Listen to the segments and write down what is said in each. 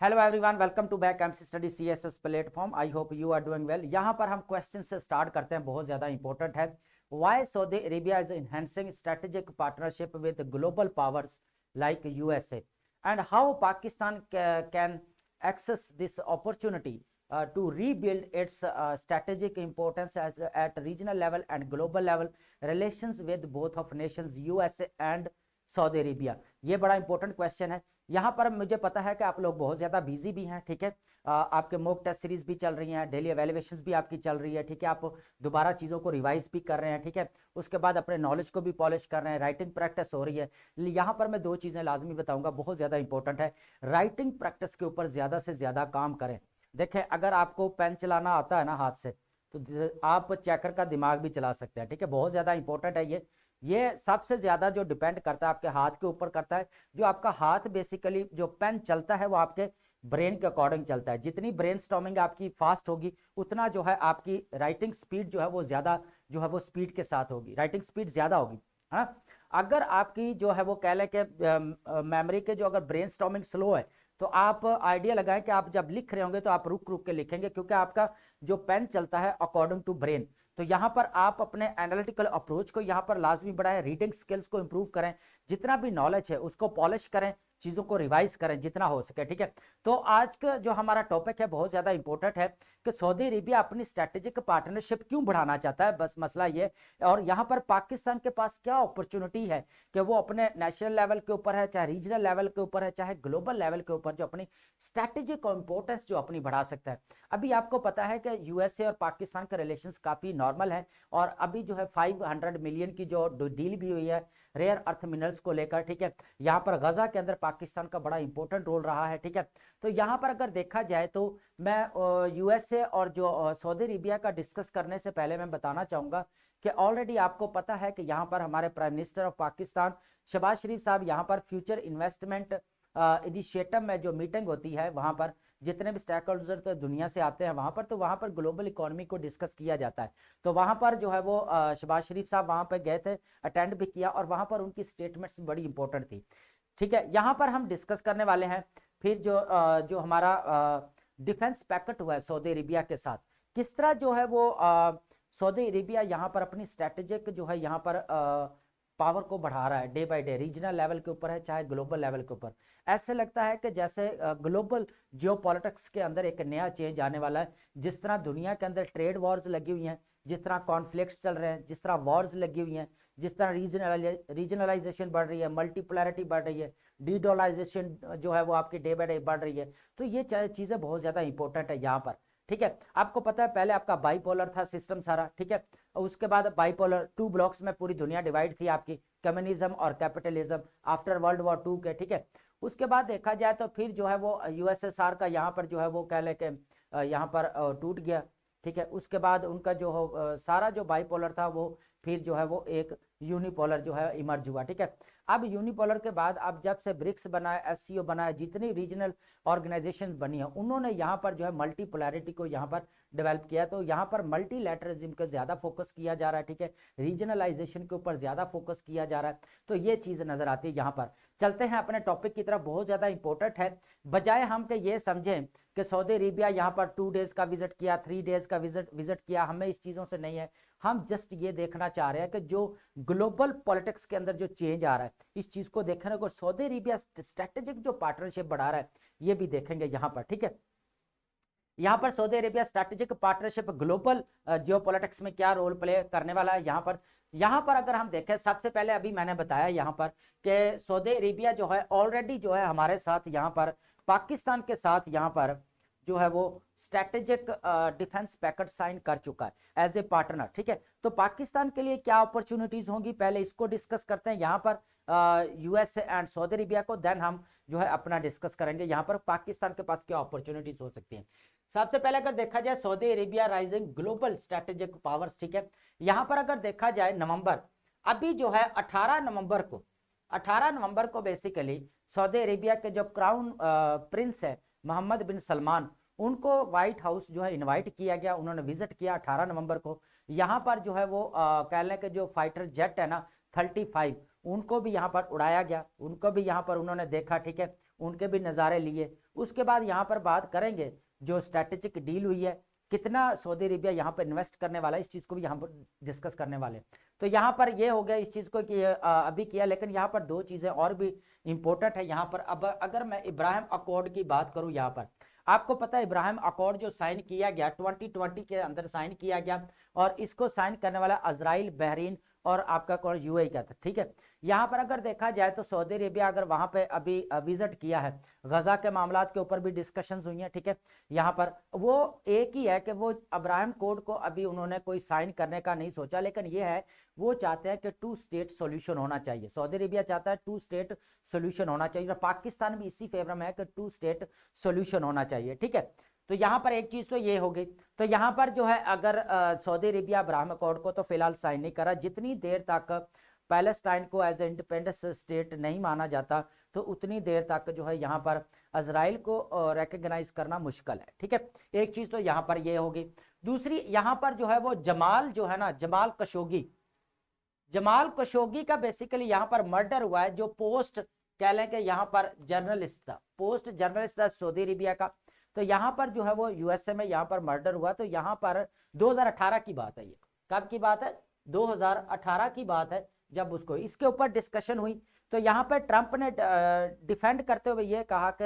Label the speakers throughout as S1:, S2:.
S1: Hello everyone, welcome to back MC study CSS platform. I hope you are doing well. यहाँ पर हम question से start करते हैं, बहुत ज़्यादा इंपॉर्टेंट है। Why Saudi Arabia is enhancing strategic partnership with global powers like USA and how Pakistan can access this opportunity to rebuild its strategic importance at regional level and global level relations with both of nations USA and Saudi Arabia. ये बड़ा important question है। यहाँ पर मुझे पता है कि आप लोग बहुत ज़्यादा बिजी भी हैं, ठीक है। आपके मॉक टेस्ट सीरीज भी चल रही हैं, डेली एवेल्युएशंस भी आपकी चल रही है, ठीक है। आप दोबारा चीज़ों को रिवाइज भी कर रहे हैं, ठीक है। उसके बाद अपने नॉलेज को भी पॉलिश कर रहे हैं, राइटिंग प्रैक्टिस हो रही है। यहाँ पर मैं दो चीज़ें लाजमी बताऊंगा, बहुत ज़्यादा इंपॉर्टेंट है। राइटिंग प्रैक्टिस के ऊपर ज़्यादा से ज़्यादा काम करें। देखें, अगर आपको पेन चलाना आता है ना हाथ से, तो आप चेकर का दिमाग भी चला सकते हैं, ठीक है। बहुत ज़्यादा इंपॉर्टेंट है ये सबसे ज्यादा जो डिपेंड करता है आपके हाथ के ऊपर करता है। जो आपका हाथ बेसिकली जो पेन चलता है वो आपके ब्रेन के अकॉर्डिंग चलता है। जितनी ब्रेन स्टॉर्मिंग आपकी फास्ट होगी, उतना जो है आपकी राइटिंग स्पीड जो है वो ज्यादा जो है वो स्पीड के साथ होगी, राइटिंग स्पीड ज्यादा होगी। हाँ, अगर आपकी जो है वो कह लें कि मेमोरी के जो अगर ब्रेन स्टॉर्मिंग स्लो है, तो आप आइडिया लगाएं कि आप जब लिख रहे होंगे तो आप रुक रुक के लिखेंगे, क्योंकि आपका जो पेन चलता है अकॉर्डिंग टू ब्रेन। तो यहाँ पर आप अपने एनालिटिकल अप्रोच को यहाँ पर लाजमी बढ़ाएं, रीडिंग स्किल्स को इंप्रूव करें, जितना भी नॉलेज है उसको पॉलिश करें, चीज़ों को रिवाइज करें जितना हो सके, ठीक है। तो आज का जो हमारा टॉपिक है बहुत ज़्यादा इंपॉर्टेंट है कि सऊदी अरेबिया अपनी स्ट्रेटेजिक पार्टनरशिप क्यों बढ़ाना चाहता है, बस मसला ये। और यहाँ पर पाकिस्तान के पास क्या अपॉर्चुनिटी है कि वो अपने नेशनल लेवल के ऊपर है, चाहे रीजनल लेवल के ऊपर है, चाहे ग्लोबल लेवल के ऊपर, जो अपनी स्ट्रेटेजिक इंपॉर्टेंस जो अपनी बढ़ा सकता है। अभी आपको पता है कि यूएसए और पाकिस्तान के रिलेशंस काफ़ी नॉर्मल है, और अभी जो है 500 मिलियन की जो डील भी हुई है रेयर अर्थ मिनरल्स को लेकर, ठीक है। यहाँ पर गजा के अंदर पाकिस्तान का बड़ा इंपॉर्टेंट रोल रहा है, ठीक है। तो यहाँ पर अगर देखा जाए तो मैं यूएसए और जो सऊदी अरेबिया का डिस्कस करने से पहले मैं बताना चाहूंगा कि ऑलरेडी आपको पता है कि यहाँ पर हमारे prime minister of Pakistan Shehbaz Sharif साहब यहाँ पर फ्यूचर इन्वेस्टमेंट इनिशिएटिव में जो मीटिंग होती है, वहाँ पर जितने भी स्टेक होल्डर तो दुनिया से आते हैं वहाँ पर, तो वहाँ पर ग्लोबल इकोनॉमी को डिस्कस किया जाता है। तो वहाँ पर जो है वो शहबाज शरीफ साहब वहाँ पर गए थे, अटेंड भी किया, और वहाँ पर उनकी स्टेटमेंट्स बड़ी इंपॉर्टेंट थी, ठीक है। यहाँ पर हम डिस्कस करने वाले हैं फिर जो हमारा डिफेंस पैकेट हुआ है सऊदी अरेबिया के साथ, किस तरह जो है वो सऊदी अरेबिया यहाँ पर अपनी स्ट्रेटेजिक जो है यहाँ पर पावर को बढ़ा रहा है day by day, regional level के ऊपर है चाहे ग्लोबल लेवल के ऊपर। ऐसे लगता है कि जैसे ग्लोबल जियोपॉलिटिक्स के अंदर एक नया चेंज आने वाला है। जिस तरह दुनिया के अंदर ट्रेड वॉर्स लगी हुई हैं, जिस तरह कॉन्फ्लिक्ट्स चल रहे हैं, जिस तरह वॉर्स लगी हुई हैं, जिस तरह रीजनलाइजेशन बढ़ रही है, मल्टीपोलैरिटी बढ़ रही है, डीडोलाइजेशन जो है वो आपकी डे बाय डे बढ़ रही है। तो ये चीज़ें बहुत ज़्यादा इंपॉर्टेंट है यहाँ पर, ठीक है। आपको पता है पहले आपका बाईपोलर था सिस्टम सारा, ठीक है। और उसके बाद बाईपोलर 2 ब्लॉक्स में पूरी दुनिया डिवाइड थी आपकी, कम्युनिज्म और कैपिटलिज्म, आफ्टर वर्ल्ड वॉर 2 के, ठीक है। उसके बाद देखा जाए तो फिर जो है वो यूएसएसआर का यहाँ पर जो है वो कह ले के यहाँ पर टूट गया, ठीक है। उसके बाद उनका जो हो सारा जो बाईपोलर था वो फिर जो है वो एक यूनिपोलर जो है इमर्ज हुआ, ठीक है। अब यूनिपोलर के बाद अब जब से ब्रिक्स बनाए, एससीओ बनाए, जितनी रीजनल ऑर्गेनाइजेशन बनी है, उन्होंने यहाँ पर जो है मल्टीपोलैरिटी को यहाँ पर डेवलप किया। तो यहाँ पर मल्टीलैटरलिज्म का ज़्यादा फोकस किया जा रहा है, ठीक है। रीजनलाइजेशन के ऊपर ज़्यादा फोकस किया जा रहा है। तो ये चीज़ नज़र आती है यहाँ पर। चलते हैं अपने टॉपिक की तरफ, बहुत ज़्यादा इंपॉर्टेंट है। बजाय हम कि ये समझें कि सऊदी अरेबिया यहाँ पर 2 डेज़ का विजिट किया, 3 डेज़ का विजिट किया, हमें इस चीज़ों से नहीं है। हम जस्ट ये देखना चाह रहे हैं कि जो ग्लोबल पॉलिटिक्स के अंदर जो चेंज आ रहा है, इस चीज़ को देखने को सऊदी अरेबिया स्ट्रेटेजिक जो पार्टनरशिप बढ़ा रहा है, ये भी देखेंगे यहाँ पर, ठीक है। यहाँ पर Saudi Arabia strategic partnership global geopolitics में क्या रोल प्ले करने वाला है यहाँ पर अगर हम देखें, सबसे पहले अभी मैंने बताया यहाँ पर कि सऊदी अरेबिया जो है ऑलरेडी जो है हमारे साथ यहाँ पर पाकिस्तान के साथ यहाँ पर जो है वो स्ट्रैटेजिक डिफेंस पैकेट साइन कर चुका है एज ए पार्टनर, ठीक है। तो पाकिस्तान के लिए क्या अपॉर्चुनिटीज होंगी, पहले इसको डिस्कस करते हैं यहाँ पर यूएसए एंड सऊदी अरेबिया को, देन हम जो है अपना डिस्कस करेंगे यहाँ पर पाकिस्तान के पास क्या अपॉर्चुनिटीज हो सकती हैं। सबसे पहले अगर देखा जाए Saudi Arabia rising global strategic powers, ठीक है। यहाँ पर अगर देखा जाए नवंबर, अभी जो है 18 नवंबर को बेसिकली सऊदी अरेबिया के जो क्राउन प्रिंस है मोहम्मद बिन सलमान, उनको व्हाइट हाउस जो है इनवाइट किया गया, उन्होंने विजिट किया 18 नवंबर को। यहाँ पर जो है वो कह लें कि जो फाइटर जेट है ना 35, उनको भी यहाँ पर उड़ाया गया, उनको भी यहाँ पर उन्होंने देखा, ठीक है, उनके भी नज़ारे लिए। उसके बाद यहाँ पर बात करेंगे जो स्ट्रेटेजिक डील हुई है, कितना सऊदी अरेबिया यहाँ पर इन्वेस्ट करने वाला है, इस चीज़ को भी यहाँ पर डिस्कस करने वाले। तो यहाँ पर ये हो गया इस चीज़ को कि अभी किया, लेकिन यहाँ पर दो चीज़ें और भी इंपॉर्टेंट है यहाँ पर। अब अगर मैं इब्राहिम अकॉर्ड की बात करूँ, यहाँ पर आपको पता है इब्राहिम अकॉर्ड जो साइन किया गया 2020 के अंदर साइन किया गया, और इसको साइन करने वाला इजराइल, बहरीन और आपका कौन यूएई का था, ठीक है। यहाँ पर अगर देखा जाए तो सऊदी अरेबिया अगर वहां पे अभी विजिट किया है, गजा के मामलात के ऊपर भी डिस्कशंस हुई हैं, ठीक है। यहाँ पर वो एक ही है कि वो अब्राहम कोड को अभी उन्होंने कोई साइन करने का नहीं सोचा, लेकिन ये है वो चाहते हैं कि 2 स्टेट सॉल्यूशन होना चाहिए। सऊदी अरेबिया चाहता है 2 स्टेट सॉल्यूशन होना चाहिए, और पाकिस्तान भी इसी फेवर में है कि 2 स्टेट सॉल्यूशन होना चाहिए, ठीक है। तो यहाँ पर एक चीज तो ये हो गई। तो यहाँ पर जो है अगर सऊदी अरेबिया अब्राहम अकॉर्ड को तो फिलहाल साइन नहीं करा, जितनी देर तक पैलेस्टाइन को एज ए इंडिपेंडेंस स्टेट नहीं माना जाता तो उतनी देर तक जो है यहाँ पर इजराइल को रिकॉग्नाइज करना मुश्किल है, ठीक है। एक चीज तो यहाँ पर ये होगी। दूसरी यहाँ पर जो है वो जमाल जो है ना, जमाल कशोगी का बेसिकली यहाँ पर मर्डर हुआ है, जो पोस्ट कह लें कि यहाँ पर जर्नलिस्ट था, पोस्ट जर्नलिस्ट था सऊदी अरेबिया का। तो यहाँ पर जो है वो यूएसए में यहाँ पर मर्डर हुआ। तो यहाँ पर 2018 की बात है, ये कब की बात है, 2018 की बात है जब उसको इसके ऊपर डिस्कशन हुई। तो यहाँ पर ट्रंप ने डिफेंड करते हुए ये कहा कि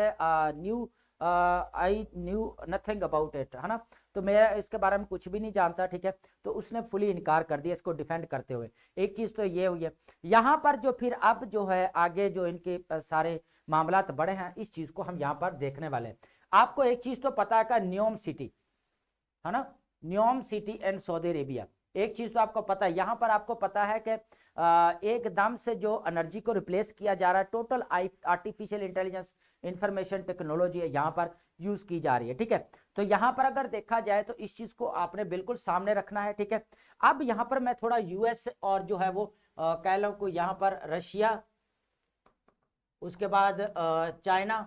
S1: I knew nothing about it, है ना, तो मैं इसके बारे में कुछ भी नहीं जानता, ठीक है। तो उसने फुली इनकार कर दिया इसको डिफेंड करते हुए। एक चीज तो ये हुई है। यहाँ पर जो फिर अब जो है आगे जो इनके सारे मामलात बढ़े हैं, इस चीज को हम यहाँ पर देखने वाले हैं। आपको एक चीज तो पता है का न्योम सिटी, है ना, न्योम सिटी एंड सऊदी अरेबिया, एक चीज तो आपको पता है। यहाँ पर आपको पता है कि एकदम से जो एनर्जी को रिप्लेस किया जा रहा है, total artificial intelligence information technology यहाँ पर यूज की जा रही है, ठीक है। तो यहाँ पर अगर देखा जाए तो इस चीज को आपने बिल्कुल सामने रखना है, ठीक है। अब यहाँ पर मैं थोड़ा यूएस और जो है वो कह लो को यहाँ पर रशिया, उसके बाद चाइना,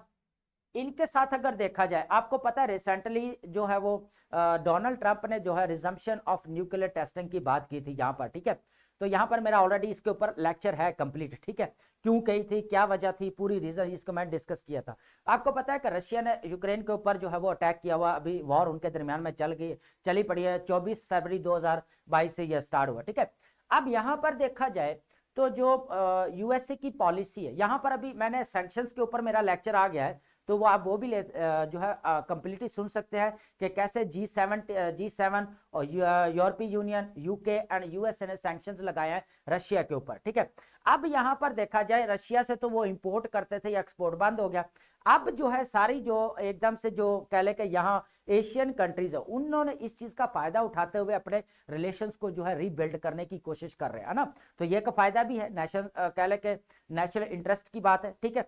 S1: इनके साथ अगर देखा जाए, आपको पता है रिसेंटली जो है वो डोनाल्ड ट्रंप ने जो है रिजम्पशन ऑफ न्यूक्लियर टेस्टिंग की बात की थी यहाँ पर, ठीक है। तो यहाँ पर मेरा ऑलरेडी इसके ऊपर लेक्चर है कंप्लीट, ठीक है। क्यों कही थी, क्या वजह थी, पूरी रीजन इसको मैं डिस्कस किया था। आपको पता है कि रशिया ने यूक्रेन के ऊपर जो है वो अटैक किया हुआ, अभी वॉर उनके दरमियान में चली पड़ी है। 24 फरवरी 2022 से यह स्टार्ट हुआ, ठीक है। अब यहाँ पर देखा जाए तो जो यूएसए की पॉलिसी है, यहाँ पर अभी मैंने सैंक्शंस के ऊपर मेरा लेक्चर आ गया है, तो वो आप वो भी जो है कंप्लीटली सुन सकते हैं कि कैसे G7 और यूरोपीय यूनियन, यूके एंड यूएसए ने सैंक्शंस लगाए हैं रशिया के ऊपर, ठीक है। अब यहाँ पर देखा जाए रशिया से तो वो इंपोर्ट करते थे, एक्सपोर्ट बंद हो गया। अब जो है सारी जो एकदम से जो कह ले कि यहाँ एशियन कंट्रीज है, उन्होंने इस चीज का फायदा उठाते हुए अपने रिलेशंस को जो है रीबिल्ड करने की कोशिश कर रहे हैं ना। तो ये का फायदा भी है, नेशनल कह ले कि नेशनल इंटरेस्ट की बात है, ठीक है।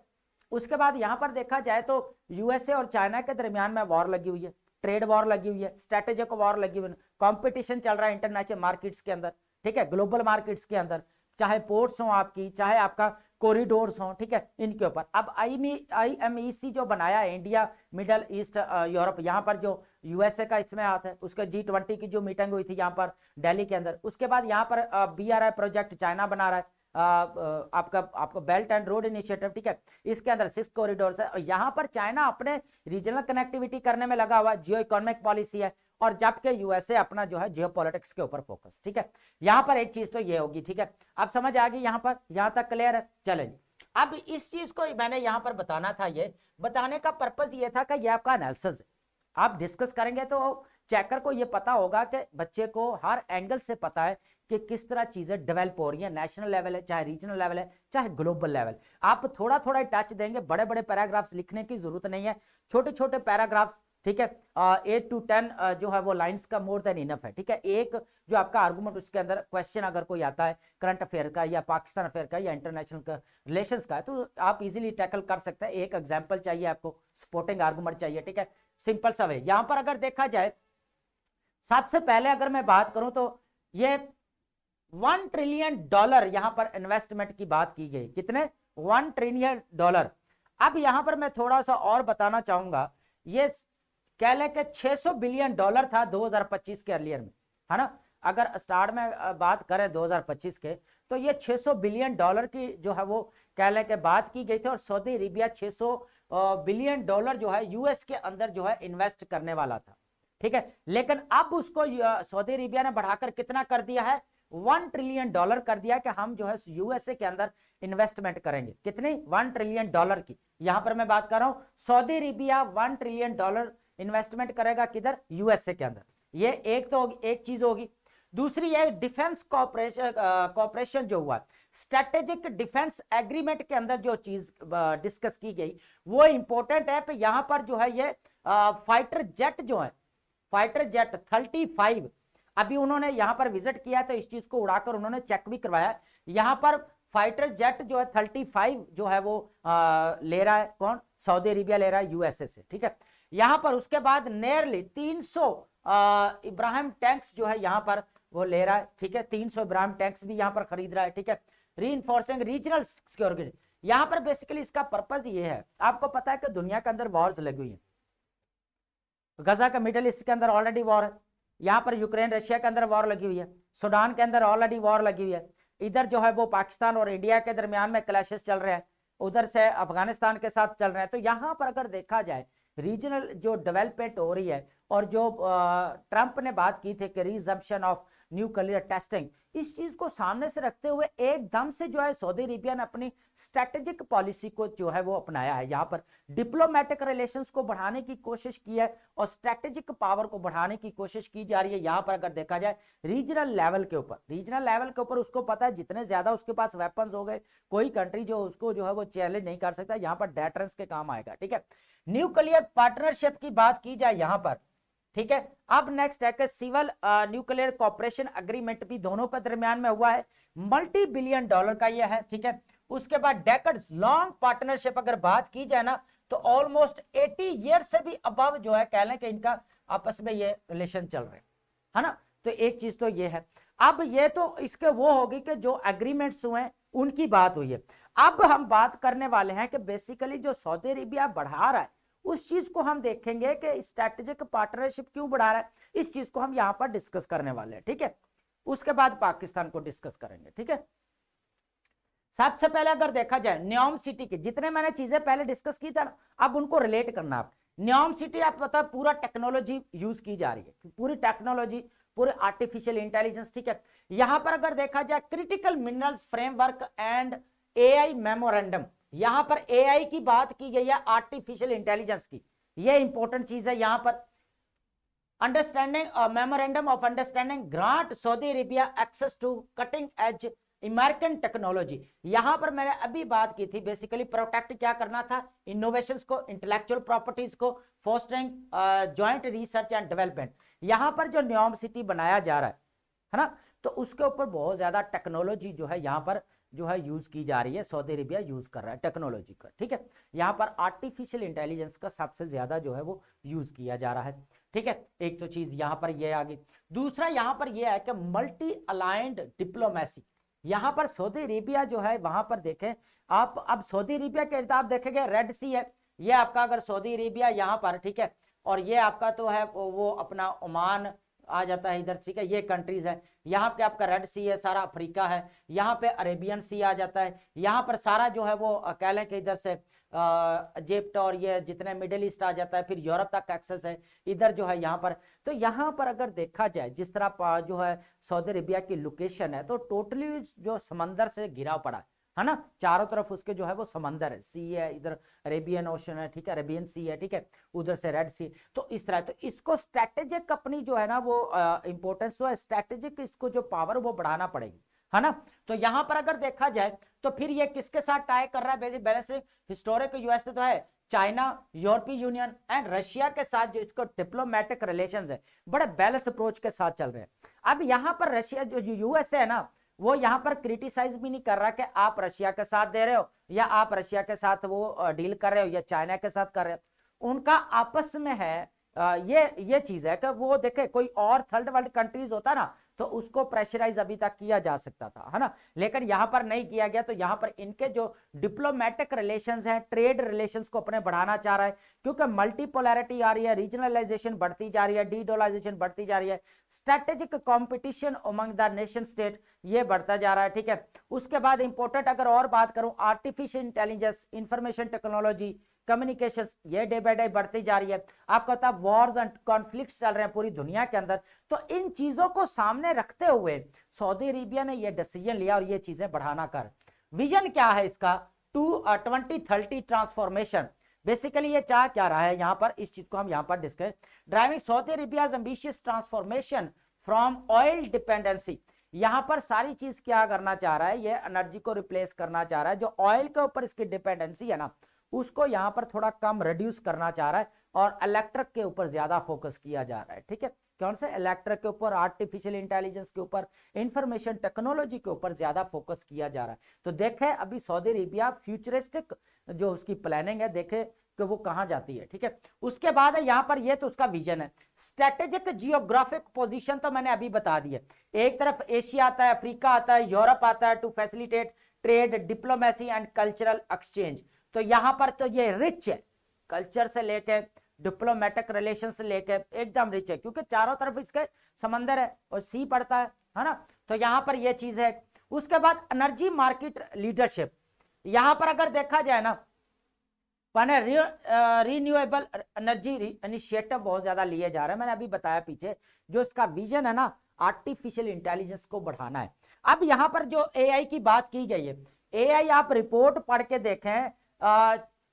S1: उसके बाद यहां पर देखा जाए तो यूएसए और चाइना के दरमियान में वॉर लगी हुई है, ट्रेड वॉर लगी हुई है, स्ट्रेटेजिक वॉर लगी हुई है, कंपटीशन चल रहा है इंटरनेशनल मार्केट्स के अंदर, ठीक है, ग्लोबल मार्केट्स के अंदर, चाहे पोर्ट्स हो आपकी, चाहे आपका कॉरिडोर्स हो, ठीक है, इनके ऊपर। अब IMEC जो बनाया है, इंडिया मिडल ईस्ट यूरोप, यहाँ पर जो यूएसए का इसमें हाथ है, उसका G20 की जो मीटिंग हुई थी यहाँ पर दिल्ली के अंदर। उसके बाद यहाँ पर BRI प्रोजेक्ट चाइना बना रहा है, आपका बेल्ट एंड रोड इनिशिएटिव, ठीक है। इसके अंदर 6 कॉरिडोर है। यहाँ पर चाइना अपने रीजनल कनेक्टिविटी करने में लगा हुआ, जियो इकोनॉमिक पॉलिसी है, और जबकि यूएसए अपना जो है जियो पॉलिटिक्स के ऊपर फोकस, ठीक है। यहाँ पर एक चीज तो ये होगी, ठीक है। अब समझ आ गई यहाँ पर, यहाँ तक क्लियर है। चलें, अब इस चीज को मैंने यहाँ पर बताना था, ये बताने का पर्पज ये था कि ये आपका एनालिसिस है, आप डिस्कस करेंगे तो चेकर को ये पता होगा कि बच्चे को हर एंगल से पता है कि किस तरह चीजें डेवलप हो रही है, नेशनल लेवल है, चाहे रीजनल लेवल है, चाहे ग्लोबल लेवल। आप थोड़ा थोड़ा टच देंगे, बड़े बड़े पैराग्राफ्स लिखने की जरूरत नहीं है, छोटे छोटे पैराग्राफ्स, ठीक है। 8 to 10 जो है वो लाइंस का मोर देन इनफ है, ठीक है। एक जो आपका आर्गुमेंट, उसके अंदर क्वेश्चन अगर कोई आता है करंट अफेयर का या पाकिस्तान अफेयर का या इंटरनेशनल का रिलेशंस का, तो आप इजीली टैकल कर सकते हैं। एक एग्जांपल चाहिए आपको, सपोर्टिंग आर्गुमेंट चाहिए, ठीक है, सिंपल सा वे। यहां पर अगर देखा जाए, सबसे पहले अगर मैं बात करूं तो ये $1 ट्रिलियन यहां पर इन्वेस्टमेंट की बात की गई, कितने, $1 ट्रिलियन। अब यहां पर मैं थोड़ा सा और बताना चाहूंगा, ये कह ले कि $600 बिलियन था 2025 के अर्लियर में, है ना। अगर स्टार्ट में बात करें 2025 के, तो ये $600 बिलियन की जो है वो कह ले कि बात की गई थी, और सऊदी अरेबिया 600 बिलियन डॉलर जो है यूएस के अंदर जो है इन्वेस्ट करने वाला था, ठीक है। लेकिन अब उसको सऊदी अरेबिया ने बढ़ाकर कितना कर दिया है, 1 ट्रिलियन डॉलर कर दिया कि हम जो है यूएसए के अंदर इन्वेस्टमेंट करेंगे। कितनी, 1 ट्रिलियन डॉलर की। यहां पर मैं बात कर रहा हूं Saudi Arabia 1 trillion dollar investment करेगा किधर, यूएसए के अंदर। ये एक तो एक चीज होगी। दूसरी है डिफेंस कॉपरेशन जो हुआ, स्ट्रेटेजिक डिफेंस एग्रीमेंट के अंदर जो चीज डिस्कस की गई वो इंपॉर्टेंट है। यहां पर जो है ये फाइटर जेट जो है, फाइटर जेट 35, अभी उन्होंने यहां पर विजिट किया तो इस चीज को उड़ाकर उन्होंने चेक भी करवाया। यहां पर फाइटर जेट जो है 35 जो है वो ले रहा है कौन, सऊदी अरेबिया ले रहा है यूएसए से, ठीक है। यहां पर उसके बाद नियरली 300 इब्राहिम टैंक्स जो है यहां पर वो ले रहा है, ठीक है। 300 इब्राहिम टैंक्स भी यहां पर खरीद रहा है, ठीक है। रीइंफोर्सिंग रीजनल सिक्योरिटी, यहां पर बेसिकली इसका पर्पज ये है, आपको पता है कि दुनिया के अंदर वॉर्स लगी हुई है। गजा का मिडिल ईस्ट के अंदर ऑलरेडी वॉर है, यहां पर यूक्रेन रशिया के अंदर वॉर लगी हुई है, सूडान के अंदर ऑलरेडी वॉर लगी हुई है, इधर जो है वो पाकिस्तान और इंडिया के दरमियान में क्लैशेस चल रहे हैं, उधर से अफगानिस्तान के साथ चल रहे हैं। तो यहां पर अगर देखा जाए रीजनल जो डेवलपमेंट हो रही है, और जो ट्रंप ने बात की थी कि रिजम्पशन ऑफ न्यूक्लियर टेस्टिंग, इस चीज को सामने से रखते हुए एकदम से जो है सऊदी अरेबिया ने अपनी स्ट्रेटेजिक पॉलिसी को जो है वो अपनाया है। यहाँ पर डिप्लोमेटिक रिलेशंस को बढ़ाने की कोशिश की है और स्ट्रेटेजिक पावर को बढ़ाने की कोशिश की जा रही है। यहाँ पर अगर देखा जाए रीजनल लेवल के ऊपर उसको पता है जितने ज्यादा उसके पास वेपन्स हो गए, कोई कंट्री जो उसको जो है वो चैलेंज नहीं कर सकता। यहाँ पर डेटरेंस के काम आएगा, ठीक है। न्यूक्लियर पार्टनरशिप की बात की जाए यहाँ पर, ठीक है। अब नेक्स्ट है कि सिविल न्यूक्लियर कॉपरेशन एग्रीमेंट भी दोनों के दरमियान में हुआ है, मल्टी बिलियन डॉलर का ये है, ठीक है। उसके बाद डेकेड्स लॉन्ग पार्टनरशिप अगर बात की जाए ना तो ऑलमोस्ट 80 ईयर्स से भी अबव जो है कह लें कि इनका आपस में ये रिलेशन चल रहे है ना। तो एक चीज तो ये है। अब ये तो इसके वो होगी कि जो एग्रीमेंट्स हुए हैं उनकी बात हुई है। अब हम बात करने वाले हैं कि बेसिकली जो सऊदी अरेबिया बढ़ा रहा है उस चीज को हम देखेंगे कि स्ट्रेटेजिक पार्टनरशिप क्यों बढ़ा रहा है, इस चीज को हम यहां पर डिस्कस करने वाले हैं, ठीक है। उसके बाद पाकिस्तान को डिस्कस करेंगे, ठीक है। सबसे पहले अगर देखा जाए न्योम सिटी के जितने मैंने चीजें पहले डिस्कस की था ना, अब उनको रिलेट करना आप। न्योम सिटी आप पता पूरा टेक्नोलॉजी यूज की जा रही है, पूरी टेक्नोलॉजी, पूरे आर्टिफिशियल इंटेलिजेंस, ठीक है। यहां पर अगर देखा जाए critical minerals framework and AI memorandum, यहां पर एआई की बात की गई है, आर्टिफिशियल इंटेलिजेंस की, यह इंपॉर्टेंट चीज है। यहां पर understanding memorandum of understanding grant Saudi Arabia access to cutting edge American technology. यहां पर मैंने अभी बात की थी बेसिकली प्रोटेक्ट क्या करना था, इनोवेशंस को, इंटेलेक्चुअल प्रॉपर्टीज को, fostering joint research and development. यहां पर जो न्योम सिटी बनाया जा रहा है ना, तो उसके ऊपर बहुत ज्यादा टेक्नोलॉजी जो है यहां पर जो है यूज की जा रही है, सऊदी अरेबिया यूज कर रहा है टेक्नोलॉजी का, ठीक है। यहां पर आर्टिफिशियल इंटेलिजेंस का सबसे ज्यादा जो है वो यूज किया जा रहा है, ठीक है। एक तो चीज यहां पर ये आ गई। दूसरा यहां पर यह है कि मल्टी अलाइंड डिप्लोमेसी, यहां पर सऊदी अरेबिया जो है वहां पर देखें आप, अब सऊदी अरेबिया के इर्द आप देखेंगे रेड सी है, ये आपका अगर सऊदी अरेबिया यहां पर, ठीक है, और ये आपका तो है वो अपना ओमान आ जाता है इधर, ठीक है, ये कंट्रीज है। यहाँ पे आपका रेड सी है, सारा अफ्रीका है, यहाँ पे अरेबियन सी आ जाता है, यहाँ पर सारा जो है वो कह लें कि इधर से इजिप्ट और ये जितने मिडिल ईस्ट आ जाता है, फिर यूरोप तक एक्सेस है इधर जो है यहाँ पर। तो यहाँ पर अगर देखा जाए जिस तरह जो है सऊदी अरेबिया की लोकेशन है, तो टोटली जो समंदर से घिरा पड़ा है ना, चारों तरफ उसके जो है वो समंदर है, सी है, इधर अरेबियन ओशन है, ठीक है, अरेबियन सी है, ठीक है, उधर से रेड सी। तो इस तरह, तो इसको स्ट्रेटेजिक अपनी जो है ना वो इंपॉर्टेंस जो है स्ट्रेटेजिक, इसको जो पावर वो बढ़ाना पड़ेगी, है ना। तो यहां पर अगर देखा जाए तो फिर ये किसके साथ टाई कर रहा है, बैलेंस हिस्टोरिक यूएस से तो है, चाइना, यूरोपीय यूनियन एंड रशिया के साथ जो इसको डिप्लोमेटिक रिलेशंस है बड़े बैलेंस अप्रोच के साथ चल रहे हैं। अब यहां पर रशिया जो यूएसए है ना, वो यहां पर क्रिटिसाइज भी नहीं कर रहा कि आप रशिया के साथ दे रहे हो या आप रशिया के साथ वो डील कर रहे हो या चाइना के साथ कर रहे हो, उनका आपस में है ये चीज है कि वो देखे कोई और थर्ड वर्ल्ड कंट्रीज होता ना तो उसको प्रेशराइज अभी तक किया जा सकता था, है ना, लेकिन यहां पर नहीं किया गया। तो यहां पर इनके जो डिप्लोमेटिक रिलेशंस हैं, ट्रेड रिलेशंस को अपने बढ़ाना चाह रहा है, क्योंकि मल्टीपोलैरिटी आ रही है, रीजनलाइजेशन बढ़ती जा रही है, डीडोलाइजेशन बढ़ती जा रही है, strategic competition among the nation state ये बढ़ता जा रहा है, ठीक है। उसके बाद इंपॉर्टेंट अगर और बात करूं, artificial intelligence, information technology, communications ये डे बाय डे बढ़ती जा रही है, आपका होता है वॉर्स एंड कॉन्फ्लिक्ट्स चल रहे हैं पूरी दुनिया के अंदर। तो इन चीजों को सामने रखते हुए सऊदी अरेबिया ने ये डिसीजन लिया और ये चीजें बढ़ाना कर। विजन क्या है इसका, टू 2030 ट्रांसफॉर्मेशन। बेसिकली ये चाह क्या रहा है यहाँ पर, इस चीज को हम यहाँ पर discuss, driving Saudi Arabia's ambitious transformation from oil dependency. यहां पर सारी चीज क्या करना चाह रहा है, ये एनर्जी को रिप्लेस करना चाह रहा है, जो ऑयल के ऊपर इसकी डिपेंडेंसी है ना उसको यहां पर थोड़ा कम रिड्यूस करना चाह रहा है और इलेक्ट्रिक के ऊपर ज्यादा फोकस किया जा रहा है। ठीक है, कौन से, इलेक्ट्रिक के ऊपर, आर्टिफिशियल इंटेलिजेंस के ऊपर, इंफॉर्मेशन टेक्नोलॉजी के ऊपर ज्यादा फोकस किया जा रहा है। तो देखे अभी सऊदी अरेबिया फ्यूचरिस्टिक जो उसकी प्लानिंग है, देखे कि वो कहां जाती है। ठीक है, उसके बाद है यहां पर, ये तो उसका विजन है। स्ट्रेटेजिक जियोग्राफिक पोजीशन तो मैंने अभी बता दी है, एक तरफ एशिया आता है, अफ्रीका आता है, यूरोप आता है, to facilitate trade, diplomacy and cultural exchange. तो यहां पर तो ये रिच है, कल्चर से लेके डिप्लोमेटिक रिलेशन से लेके एकदम रिच है, क्योंकि चारों तरफ इसके समंदर है और सी पड़ता है ना। तो यहां पर ये चीज है। उसके बाद एनर्जी मार्केट लीडरशिप, यहां पर अगर देखा जाए ना, रिन्यूएबल एनर्जी इनिशिएटिव बहुत ज्यादा लिए जा रहे हैं। मैंने अभी बताया पीछे, जो इसका विजन है ना आर्टिफिशियल इंटेलिजेंस को बढ़ाना है। अब यहां पर जो एआई की बात की गई है, एआई आप रिपोर्ट पढ़ के देखें,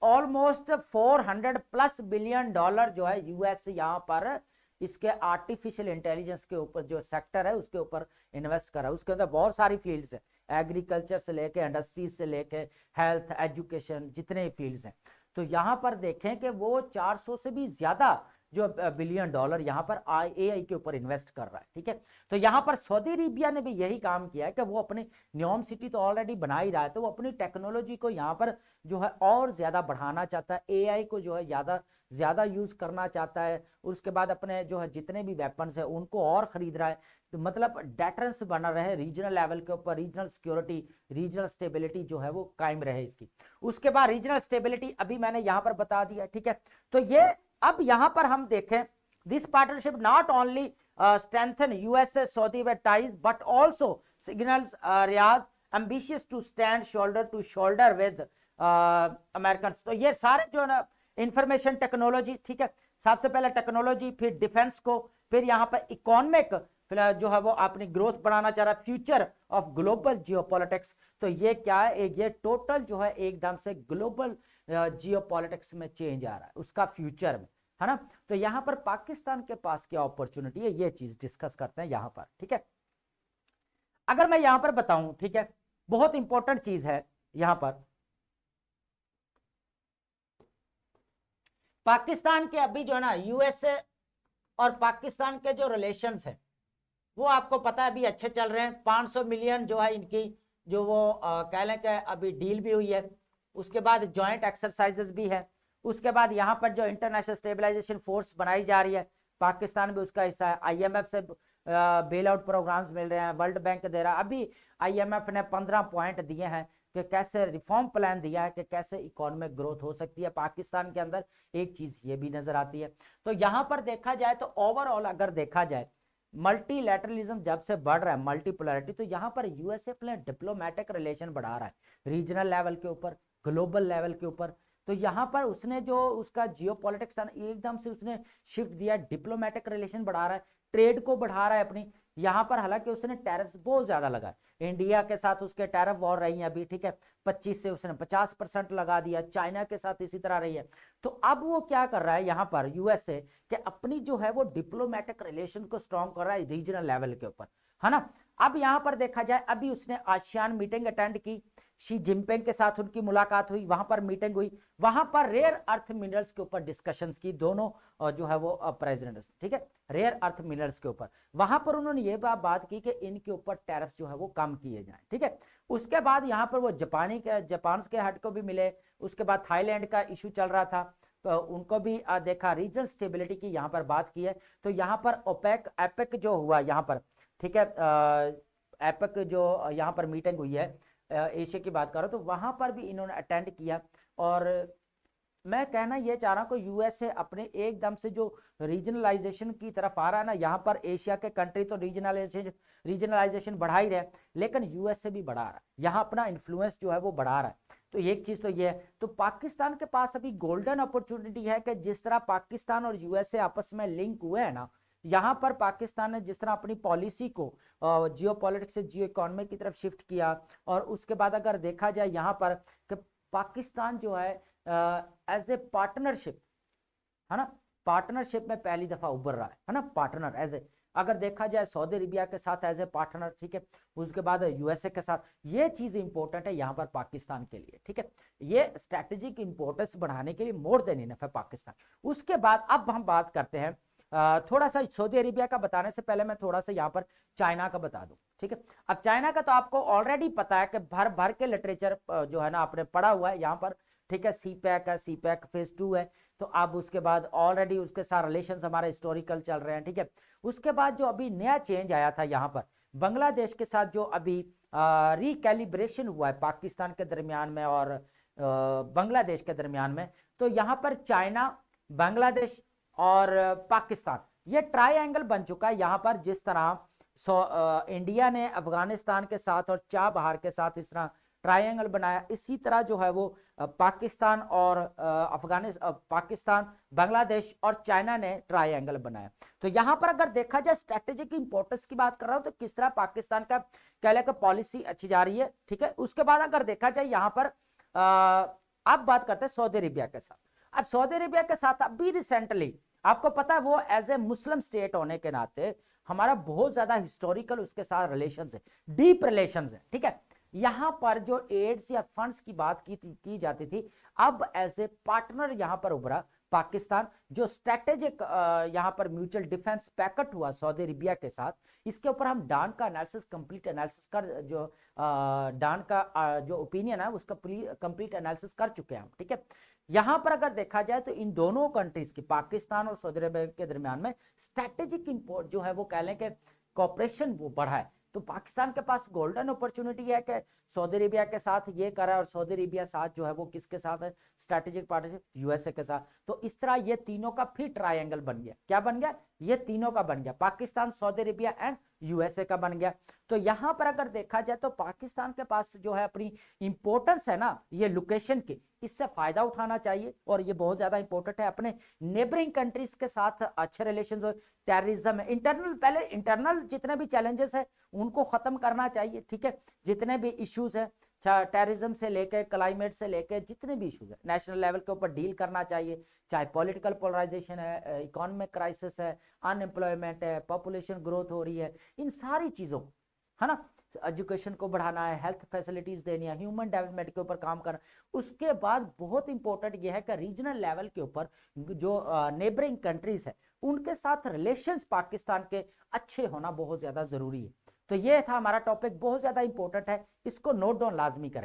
S1: ऑलमोस्ट 400+ बिलियन डॉलर जो है यूएस यहां पर इसके आर्टिफिशियल इंटेलिजेंस के ऊपर जो सेक्टर है उसके ऊपर इन्वेस्ट कर रहा है। उसके अंदर बहुत सारी फील्ड्स है, एग्रीकल्चर से लेके इंडस्ट्रीज से लेके हेल्थ, एजुकेशन, जितने फील्ड्स हैं। तो यहां पर देखें कि वो 400 से भी ज्यादा जो बिलियन डॉलर यहां पर एआई के ऊपर इन्वेस्ट कर रहा है। ठीक है, तो यहां पर सऊदी अरेबिया ने भी यही काम किया है कि वो अपनी न्योम सिटी तो ऑलरेडी बना ही रहा है, तो वो अपनी टेक्नोलॉजी को यहां पर जो है और ज्यादा बढ़ाना चाहता है, एआई को जो है ज्यादा यूज करना चाहता है। उसके बाद अपने जो है जितने भी वेपन्स है उनको और खरीद रहा है, तो मतलब डेटरेंस बना रहे रीजनल लेवल के ऊपर, रीजनल सिक्योरिटी, रीजनल स्टेबिलिटी जो है वो कायम रहे इसकी। उसके बाद रीजनल स्टेबिलिटी अभी मैंने यहां पर बता दिया। ठीक है, तो ये अब यहां पर हम देखें, this partnership not only strengthen USA Saudi ties but also signals Riyadh ambitious to stand shoulder to shoulder with Americans। तो ये सारे जो है ना इंफॉर्मेशन टेक्नोलॉजी, ठीक है, सबसे पहले टेक्नोलॉजी, फिर डिफेंस को, फिर यहाँ पर इकोनॉमिक जो है वो अपनी ग्रोथ बढ़ाना चाह रहा है, फ्यूचर ऑफ ग्लोबल जियोपॉलिटिक्स। तो ये क्या है, ये टोटल जो है एकदम से ग्लोबल जियोपॉलिटिक्स में चेंज आ रहा है उसका फ्यूचर में, है ना। तो यहां पर पाकिस्तान के पास क्या अपॉर्चुनिटी है, ये चीज डिस्कस करते हैं यहां पर। ठीक है, अगर मैं यहां पर बताऊं, ठीक है, बहुत इंपॉर्टेंट चीज है यहां पर, पाकिस्तान के अभी जो है ना यूएसए और पाकिस्तान के जो रिलेशंस है वो आपको पता है अभी अच्छे चल रहे हैं। 500 मिलियन जो है इनकी जो वो कह लें कि अभी डील भी हुई है। उसके बाद जॉइंट एक्सरसाइजेस भी है। उसके बाद यहाँ पर जो इंटरनेशनल स्टेबलाइजेशन फोर्स बनाई जा रही है, पाकिस्तान भी उसका हिस्सा है। आईएमएफ से बेल आउट प्रोग्राम्स मिल रहे हैं, वर्ल्ड बैंक दे रहा है। अभी आईएमएफ ने 15 पॉइंट दिए हैं कि कैसे रिफॉर्म प्लान दिया है कि कैसे इकोनॉमिक ग्रोथ हो सकती है पाकिस्तान के अंदर, एक चीज ये भी नजर आती है। तो यहाँ पर देखा जाए तो ओवरऑल अगर देखा जाए मल्टीलैटरलिज्म जब से बढ़ रहा है, मल्टीपोलैरिटी, तो यहाँ पर यूएसए अपने डिप्लोमेटिक रिलेशन बढ़ा रहा है रीजनल लेवल के ऊपर, ग्लोबल लेवल के ऊपर। तो यहाँ पर उसने जो उसका जियोपॉलिटिक्स था एकदम से उसने शिफ्ट दिया, डिप्लोमेटिक रिलेशन बढ़ा रहा है, ट्रेड को बढ़ा रहा है अपनी। यहाँ पर हालांकि उसने टैरिफ्स बहुत ज्यादा लगा, इंडिया के साथ उसके टैरिफ वॉर रही है अभी, ठीक है, 25 से उसने 50% लगा दिया, चाइना के साथ इसी तरह रही है। तो अब वो क्या कर रहा है यहाँ पर यूएसए कि अपनी जो है वो डिप्लोमेटिक रिलेशन को स्ट्रॉन्ग कर रहा है रीजनल लेवल के ऊपर, है ना। अब यहाँ पर देखा जाए अभी उसने आसियान मीटिंग अटेंड की, शी जिनपिंग के साथ उनकी मुलाकात हुई, वहां पर मीटिंग हुई, वहां पर रेयर अर्थ मिनरल्स के ऊपर डिस्कशंस की दोनों जो है वो प्रेसिडेंट्स, ठीक है, रेयर अर्थ मिनरल्स के ऊपर। वहां पर उन्होंने ये बात की कि इनके ऊपर टैरिफ्स जो है वो कम किए जाएं, ठीक है। उसके बाद यहाँ पर वो जापान के हेड को भी मिले। उसके बाद थाईलैंड का इशू चल रहा था, तो उनको भी देखा, रीजनल स्टेबिलिटी की यहाँ पर बात की है। तो यहाँ पर ओपेक एपेक जो हुआ यहाँ पर, ठीक है, एपेक जो यहाँ पर मीटिंग हुई है, एशिया की बात कर रहा हूं, तो वहां पर भी इन्होंने अटेंड किया। और मैं कहना ये चाह रहा हूं कि यूएसए अपने एकदम से जो रीजनलाइजेशन की तरफ आ रहा है ना, यहाँ पर एशिया के कंट्री तो रीजनलाइजेशन बढ़ा ही रहे, लेकिन यूएसए भी बढ़ा रहा है, यहाँ अपना इन्फ्लुएंस जो है वो बढ़ा रहा है। तो एक चीज तो ये है। तो पाकिस्तान के पास अभी गोल्डन अपॉर्चुनिटी है कि जिस तरह पाकिस्तान और यूएसए आपस में लिंक हुए हैं ना, यहां पर पाकिस्तान ने जिस तरह अपनी पॉलिसी को जियो पॉलिटिक्स से जियो इकोनॉमी की तरफ शिफ्ट किया, और उसके बाद अगर देखा जाए यहां पर कि पाकिस्तान जो है एज ए पार्टनरशिप, है ना, पार्टनरशिप में पहली दफा उभर रहा है ना, पार्टनर एज ए, अगर देखा जाए सऊदी अरेबिया के साथ एज ए पार्टनर, ठीक है, उसके बाद यूएसए के साथ, ये चीज इंपॉर्टेंट है यहां पर पाकिस्तान के लिए, ठीक है, ये स्ट्रेटेजिक इंपॉर्टेंस बढ़ाने के लिए मोर देन इनफ है पाकिस्तान। उसके बाद अब हम बात करते हैं थोड़ा सा सऊदी अरेबिया का बताने से पहले मैं थोड़ा सा यहाँ पर चाइना का बता दूं, ठीक है। अब चाइना का तो आपको ऑलरेडी पता है कि भर भर के लिटरेचर जो है ना आपने पढ़ा हुआ है यहाँ पर, ठीक है, सीपैक है, सीपैक फेज 2 है, तो अब उसके बाद ऑलरेडी उसके साथ रिलेशन हमारे हिस्टोरिकल चल रहे हैं, ठीक है। उसके बाद जो अभी नया चेंज आया था यहाँ पर बांग्लादेश के साथ, जो अभी रिकैलिब्रेशन हुआ है पाकिस्तान के दरमियान में और बांग्लादेश के दरमियान में, तो यहाँ पर चाइना, बांग्लादेश और पाकिस्तान, ये ट्रायंगल बन चुका है यहाँ पर। जिस तरह इंडिया ने अफगानिस्तान के साथ और चाबहार के साथ इस तरह ट्रायंगल बनाया, इसी तरह जो है वो पाकिस्तान और पाकिस्तान, बांग्लादेश और चाइना ने ट्रायंगल बनाया। तो यहां पर अगर देखा जाए स्ट्रेटेजिक इंपॉर्टेंस की बात कर रहा हूं, तो किस तरह पाकिस्तान का कह लें पॉलिसी अच्छी जा रही है, ठीक है। उसके बाद अगर देखा जाए यहां पर अब बात करते हैं सऊदी अरेबिया के साथ। अब सऊदी अरेबिया के साथ अभी रिसेंटली आपको पता है वो एज ए मुस्लिम स्टेट होने के नाते हमारा बहुत ज्यादा हिस्टोरिकल उसके साथ रिलेशन है, डीप रिलेशन है, ठीक है। यहां पर जो एड्स या फंड्स की बात की जाती थी, अब एज ए पार्टनर यहां पर उभरा पाकिस्तान, जो स्ट्रेटेजिक यहां पर म्यूचुअल डिफेंस पैक्ट हुआ सऊदी अरेबिया के साथ। इसके ऊपर हम डान का एनालिसिस, कंप्लीट एनालिसिस कर, जो डान का जो ओपिनियन है उसका कंप्लीट एनालिसिस कर चुके हैं हम, ठीक है। यहां पर अगर देखा जाए तो इन दोनों कंट्रीज की, पाकिस्तान और सऊदी अरेबिया के दरमियान में स्ट्रेटेजिक इंपोर्ट जो है वो कह लें कि कॉपरेशन वो बढ़ा है। तो पाकिस्तान के पास गोल्डन अपॉर्चुनिटी है कि सऊदी अरेबिया के साथ ये करा, और सऊदी अरेबिया साथ जो है वो किसके साथ है, स्ट्रेटेजिक पार्टनरशिप यूएसए के साथ। तो इस तरह ये तीनों का फिर ट्रायंगल बन गया। क्या बन गया? ये तीनों का बन गया, Pakistan, Saudi Arabia and USA का बन गया। तो यहां पर अगर देखा जाए तो पाकिस्तान के पास जो है अपनी इंपोर्टेंस है ना, ये लोकेशन की, इससे फायदा उठाना चाहिए, और ये बहुत ज्यादा इंपॉर्टेंट है। अपने नेबरिंग कंट्रीज के साथ अच्छे रिलेशन हो, टेररिज्म है, इंटरनल, पहले इंटरनल जितने भी चैलेंजेस है उनको खत्म करना चाहिए, ठीक है। जितने भी इश्यूज है, टेररिज्म से लेकर क्लाइमेट से लेकर जितने भी इश्यूज है नेशनल लेवल के ऊपर डील करना चाहिए, चाहे पॉलिटिकल पोलराइजेशन है, इकोनॉमिक क्राइसिस है, अनएम्प्लॉयमेंट है, पॉपुलेशन ग्रोथ हो रही है, इन सारी चीजों, है ना, एजुकेशन को बढ़ाना है, हेल्थ फैसिलिटीज देनी है, ह्यूमन डेवलपमेंट के ऊपर काम करना। उसके बाद बहुत इंपॉर्टेंट यह है कि रीजनल लेवल के ऊपर जो नेबरिंग कंट्रीज है उनके साथ रिलेशंस पाकिस्तान के अच्छे होना बहुत ज्यादा जरूरी है। तो ये था हमारा टॉपिक, बहुत ज्यादा इंपॉर्टेंट है, इसको नोट डाउन लाजमी करें।